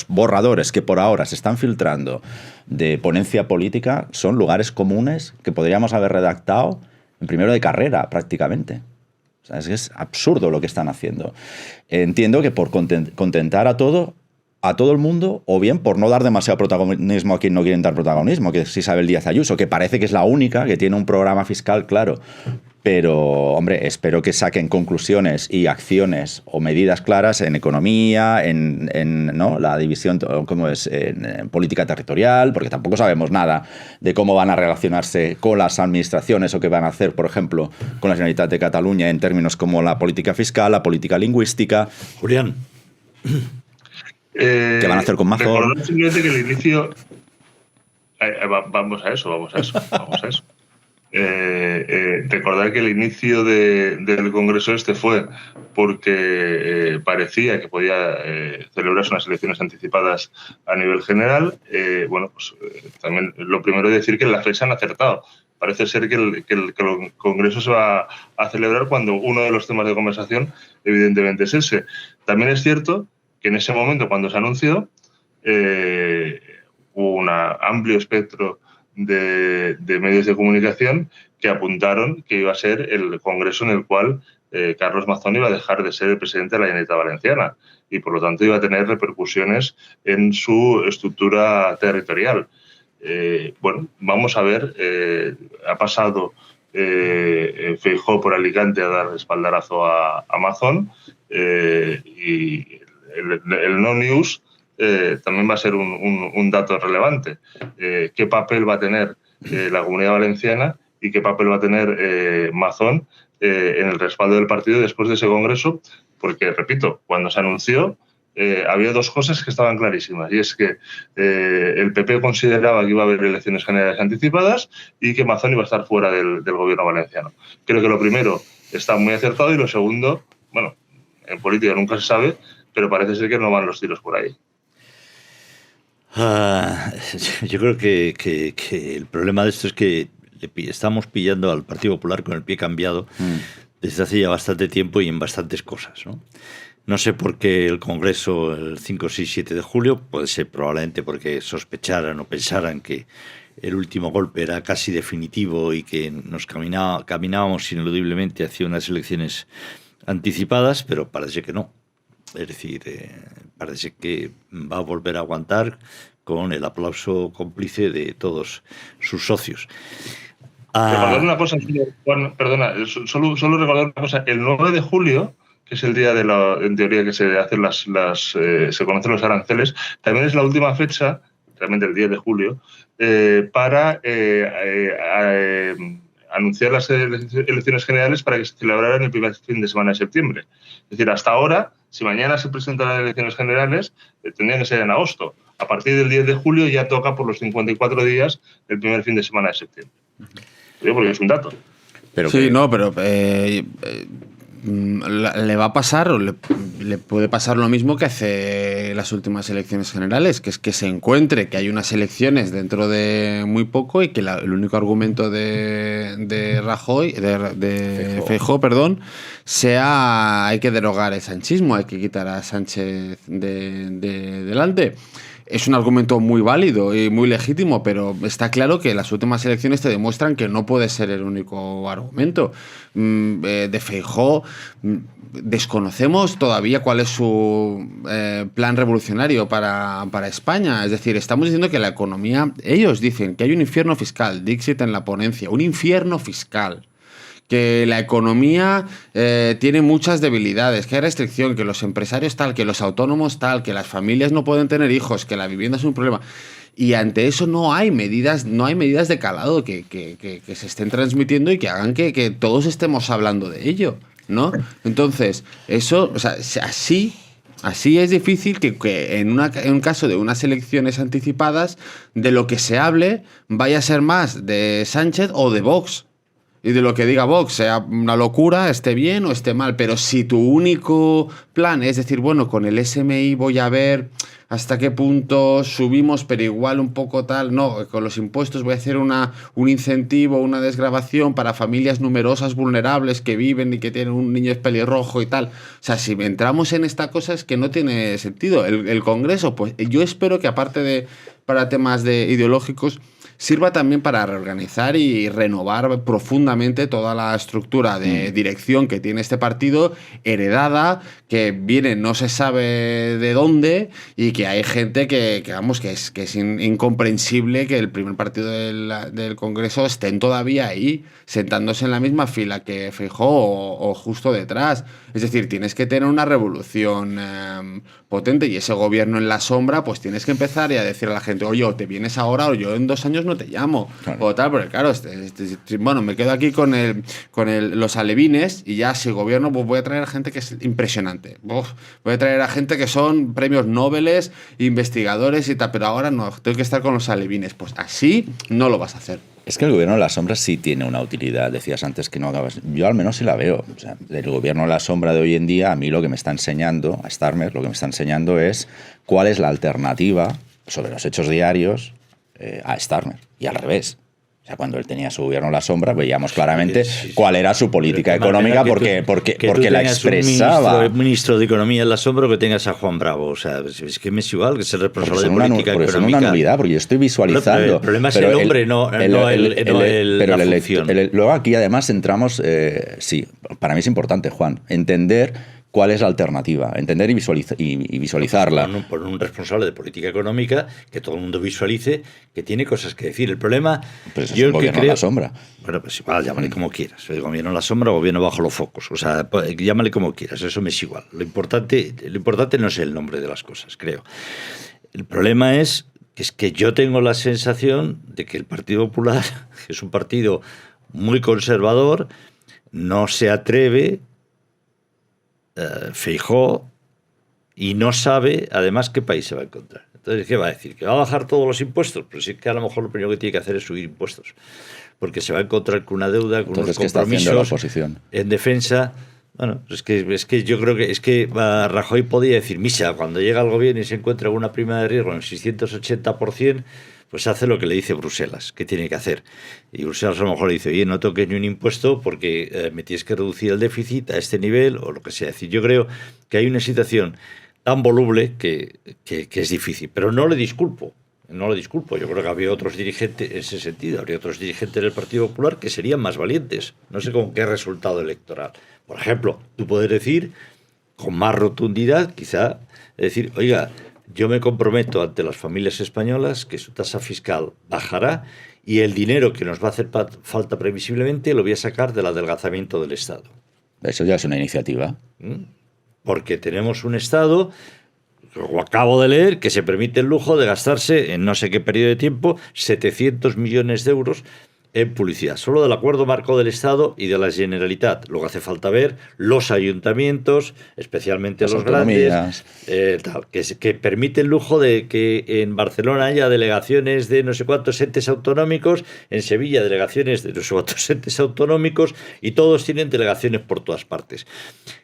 borradores que por ahora se están filtrando de ponencia política son lugares comunes que podríamos haber redactado en primero de carrera, prácticamente. O sea, es absurdo lo que están haciendo. Entiendo que por contentar a todo el mundo, o bien por no dar demasiado protagonismo a quien no quieren dar protagonismo, que es Isabel Díaz Ayuso, que parece que es la única que tiene un programa fiscal claro. Pero, hombre, espero que saquen conclusiones y acciones o medidas claras en economía, ¿no?, la división, ¿cómo es?, en política territorial, porque tampoco sabemos nada de cómo van a relacionarse con las administraciones o qué van a hacer, por ejemplo, con la Generalitat de Cataluña en términos como la política fiscal, la política lingüística. Julián. ¿Qué van a hacer con Mazón? Recordar simplemente que el inicio... Vamos a eso. Recordar que el inicio del Congreso fue porque parecía que podía celebrarse unas elecciones anticipadas a nivel general. También lo primero es decir que en la fecha han acertado. Parece ser que el Congreso se va a celebrar cuando uno de los temas de conversación evidentemente es ese. También es cierto que en ese momento, cuando se anunció, hubo un amplio espectro de medios de comunicación que apuntaron que iba a ser el congreso en el cual Carlos Mazón iba a dejar de ser el presidente de la Generalitat Valenciana y, por lo tanto, iba a tener repercusiones en su estructura territorial. Vamos a ver. Ha pasado Feijóo por Alicante a dar espaldarazo a Mazón y el no news también va a ser un dato relevante. ¿Qué papel va a tener la Comunidad Valenciana y qué papel va a tener Mazón en el respaldo del partido después de ese congreso? Porque, repito, cuando se anunció había dos cosas que estaban clarísimas, y es que el PP consideraba que iba a haber elecciones generales anticipadas y que Mazón iba a estar fuera del gobierno valenciano. Creo que lo primero está muy acertado y lo segundo, bueno, en política nunca se sabe, pero parece ser que no van los tiros por ahí. Yo creo que el problema de esto es que estamos pillando al Partido Popular con el pie cambiado desde hace ya bastante tiempo y en bastantes cosas, ¿no? No sé por qué el Congreso el 5, 6, 7 de julio, puede ser probablemente porque sospecharan o pensaran que el último golpe era casi definitivo y que nos caminábamos ineludiblemente hacia unas elecciones anticipadas, pero parece que no. Es decir, parece que va a volver a aguantar con el aplauso cómplice de todos sus socios. Recordar una cosa, Juan, perdona, solo recordar una cosa. El 9 de julio, que es el día en teoría que se hacen se conocen los aranceles, también es la última fecha, realmente el 10 de julio, para anunciar las elecciones generales para que se celebraran el primer fin de semana de septiembre. Es decir, hasta ahora, si mañana se presentan las elecciones generales, tendrían que ser en agosto. A partir del 10 de julio ya toca por los 54 días el primer fin de semana de septiembre. Porque es un dato. Pero sí, no, pero le va a pasar o le puede pasar lo mismo que hace las últimas elecciones generales, que es que se encuentre que hay unas elecciones dentro de muy poco y que el único argumento de Rajoy, de Feijóo, perdón, sea hay que derogar el sanchismo, hay que quitar a Sánchez de delante. Es un argumento muy válido y muy legítimo, pero está claro que las últimas elecciones te demuestran que no puede ser el único argumento. De Feijóo desconocemos todavía cuál es su plan revolucionario para España. Es decir, estamos diciendo que la economía, ellos dicen que hay un infierno fiscal, Dixit en la ponencia, un infierno fiscal. Que la economía tiene muchas debilidades, que hay restricción, que los empresarios tal, que los autónomos tal, que las familias no pueden tener hijos, que la vivienda es un problema. Y ante eso no hay medidas de calado que se estén transmitiendo y que hagan que todos estemos hablando de ello, ¿no? Entonces, eso, o sea, así es difícil que en un caso de unas elecciones anticipadas, de lo que se hable vaya a ser más de Sánchez o de Vox. Y de lo que diga Vox, sea una locura, esté bien o esté mal. Pero si tu único plan es decir, bueno, con el SMI voy a ver hasta qué punto subimos, pero igual un poco tal, no, con los impuestos voy a hacer un incentivo, una desgravación para familias numerosas, vulnerables, que viven y que tienen un niño pelirrojo y tal. O sea, si entramos en esta cosa es que no tiene sentido. El Congreso, pues yo espero que aparte de para temas ideológicos, sirva también para reorganizar y renovar profundamente toda la estructura de dirección que tiene este partido, heredada, que viene no se sabe de dónde, y que hay gente que es incomprensible que el primer partido del Congreso estén todavía ahí, sentándose en la misma fila que Feijóo o justo detrás. Es decir, tienes que tener una revolución potente, y ese gobierno en la sombra, pues tienes que empezar a decir a la gente, oye, o te vienes ahora o yo en 2 años no te llamo, claro. O tal, porque claro, bueno, me quedo aquí con los alevines y ya si gobierno, pues voy a traer a gente que es impresionante. Voy a traer a gente que son premios Nobel, investigadores y tal, pero ahora no, tengo que estar con los alevines. Pues así no lo vas a hacer. Es que el gobierno de la sombra sí tiene una utilidad. Decías antes que no acabas. Yo al menos sí la veo. O sea, el gobierno de la sombra de hoy en día, a mí lo que me está enseñando, a Starmer, lo que me está enseñando es cuál es la alternativa sobre los hechos diarios a Starmer. Y al revés. O sea, cuando él tenía su gobierno en la sombra, veíamos claramente cuál era su política económica porque la expresaba. Un ministro de Economía en la sombra, o que tengas a Juan Bravo. O sea, es que me es igual, que es el responsable de política económica. Es una nulidad, porque yo estoy visualizando. Pero el problema es el hombre, no la función. Luego aquí además entramos, sí, para mí es importante, Juan, entender cuál es la alternativa, entender y visualizarla. Por un responsable de política económica, que todo el mundo visualice, que tiene cosas que decir. El problema... Pues es un gobierno en la sombra. Bueno, pues igual, llámale como quieras. El gobierno en la sombra o gobierno bajo los focos. O sea, llámale como quieras, eso me es igual. Lo importante no es el nombre de las cosas, creo. El problema es que yo tengo la sensación de que el Partido Popular, que es un partido muy conservador, no se atreve, Feijóo, y no sabe además qué país se va a encontrar. Entonces, ¿qué va a decir? ¿Que va a bajar todos los impuestos? Pues sí, que a lo mejor lo primero que tiene que hacer es subir impuestos, porque se va a encontrar con una deuda, con Entonces, unos ¿qué está haciendo la compromisos oposición? en defensa. Bueno, es que yo creo que Rajoy podía decir misa cuando llega al gobierno y se encuentra con una prima de riesgo en el 680%, pues hace lo que le dice Bruselas, que tiene que hacer. Y Bruselas a lo mejor le dice, oye, no toques ni un impuesto porque me tienes que reducir el déficit a este nivel o lo que sea. Es decir, yo creo que hay una situación tan voluble que es difícil, pero no le disculpo. No lo disculpo, yo creo que había otros dirigentes en ese sentido, habría otros dirigentes del Partido Popular que serían más valientes, no sé con qué resultado electoral. Por ejemplo, tú puedes decir con más rotundidad, quizá, decir, oiga, yo me comprometo ante las familias españolas que su tasa fiscal bajará y el dinero que nos va a hacer falta previsiblemente lo voy a sacar del adelgazamiento del Estado. Eso ya es una iniciativa. Porque tenemos un Estado, lo acabo de leer, que se permite el lujo de gastarse en no sé qué periodo de tiempo 700 millones de euros en publicidad, solo del acuerdo marco del Estado y de la Generalitat. Luego hace falta ver los ayuntamientos, especialmente los grandes, que permite el lujo de que en Barcelona haya delegaciones de no sé cuántos entes autonómicos, en Sevilla delegaciones de no sé cuántos entes autonómicos, y todos tienen delegaciones por todas partes.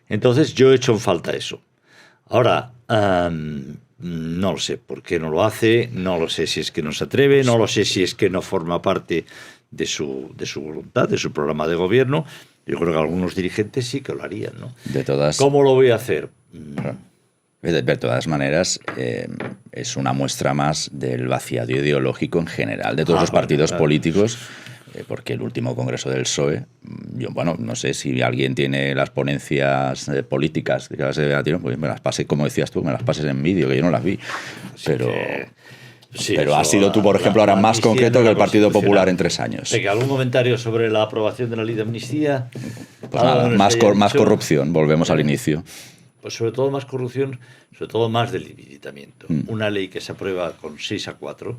Entonces yo he hecho en falta eso. Ahora, no lo sé por qué no lo hace, no lo sé si es que no se atreve, no lo sé si es que no forma parte de su voluntad, de su programa de gobierno. Yo creo que algunos dirigentes sí que lo harían, ¿no? ¿Cómo lo voy a hacer? De todas maneras, es una muestra más del vaciado ideológico en general de todos los partidos políticos, porque el último congreso del PSOE, yo, bueno, no sé si alguien tiene las ponencias políticas que se debatieron, pues me las pases, como decías tú, me las pases en vídeo, que yo no las vi. Pero... Sí, pero has sido tú, por ejemplo, ahora más concreto que el Partido Popular en 3 años. ¿Algún comentario sobre la aprobación de la ley de amnistía? Pues nada, más corrupción, volvemos al inicio. Pues sobre todo más corrupción, sobre todo más debilitamiento. Una ley que se aprueba con 6-4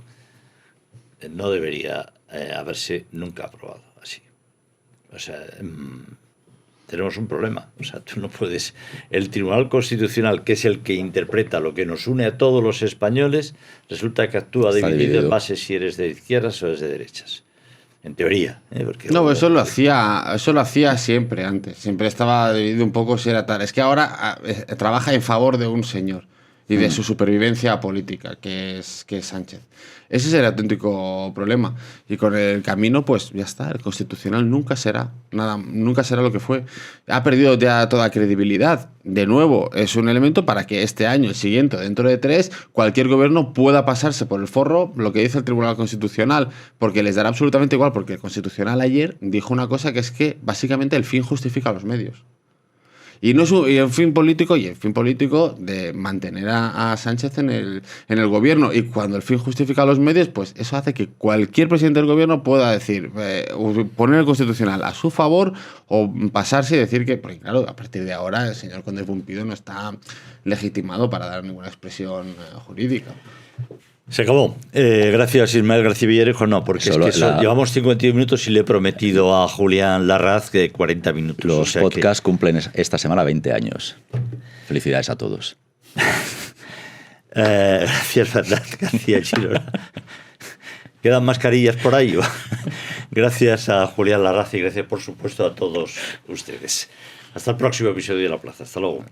no debería haberse nunca aprobado así. O sea, tenemos un problema. O sea, tú no puedes... El Tribunal Constitucional, que es el que interpreta lo que nos une a todos los españoles, resulta que actúa dividido en base si eres de izquierdas o eres de derechas. En teoría. Porque no, eso lo hacía siempre antes. Siempre estaba dividido un poco si era tal. Es que ahora trabaja en favor de un señor y de su supervivencia política, que es Sánchez. Ese es el auténtico problema. Y con el camino, pues ya está. El Constitucional nunca será lo que fue. Ha perdido ya toda credibilidad. De nuevo, es un elemento para que este año, el siguiente, dentro de 3, cualquier gobierno pueda pasarse por el forro lo que dice el Tribunal Constitucional, porque les dará absolutamente igual, porque el Constitucional ayer dijo una cosa que es que básicamente el fin justifica los medios. Y no es el fin político de mantener a Sánchez en el gobierno. Y cuando el fin justifica los medios, pues eso hace que cualquier presidente del gobierno pueda decir, poner el Constitucional a su favor o pasarse y decir que, porque claro, a partir de ahora el señor Conde Pumpido no está legitimado para dar ninguna expresión jurídica. Se acabó. Gracias, Ismael García Villarejo. No, porque llevamos 51 minutos y le he prometido a Julián Larraz que 40 minutos. Los podcasts cumplen esta semana 20 años. Felicidades a todos. Gracias, Fernández García Girona. ¿Quedan mascarillas por ahí? Gracias a Julián Larraz y gracias, por supuesto, a todos ustedes. Hasta el próximo episodio de La Plaza. Hasta luego.